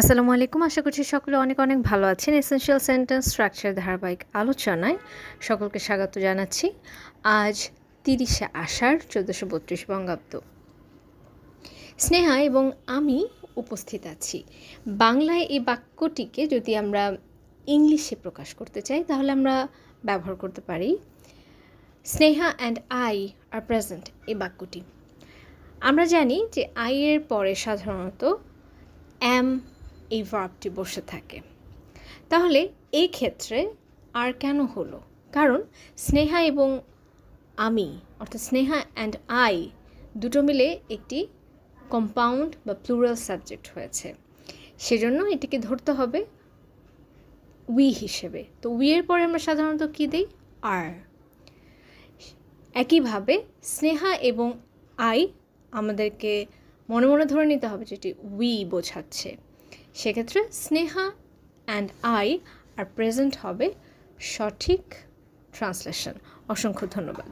আসসালামু আলাইকুম। আশা করছি সকলে অনেক অনেক ভালো আছেন। এসেনশিয়াল সেন্টেন্স স্ট্রাকচার ধারাবাহিক আলোচনায় সকলকে স্বাগত জানাচ্ছি। আজ ৩০শে আষাঢ় ১৪৩২ বঙ্গাব্দ। স্নেহা এবং আমি উপস্থিত আছি। বাংলায় এই বাক্যটিকে যদি আমরা ইংলিশে প্রকাশ করতে চাই তাহলে আমরা ব্যবহার করতে পারি Sneha and I are present এই বাক্যটি। আমরা জানি যে আই এর পরে সাধারণত অ্যাম এই ভার্বটি বসে থাকে। তাহলে এই ক্ষেত্রে আর কেন হলো? কারণ স্নেহা এবং আমি অর্থাৎ স্নেহা অ্যান্ড আই দুটো মিলে একটি কম্পাউন্ড বা প্লুরাল সাবজেক্ট হয়েছে, সেজন্য এটিকে ধরতে হবে উই হিসেবে। তো উই এর পরে আমরা সাধারণত কী দিই? আর। একইভাবে স্নেহা এবং আই আমাদেরকে মনে মনে ধরে নিতে হবে যেটি উই বোঝাচ্ছে। সেক্ষেত্রে Sneha and I are present হবে সঠিক ট্রান্সলেশন। অসংখ্য ধন্যবাদ।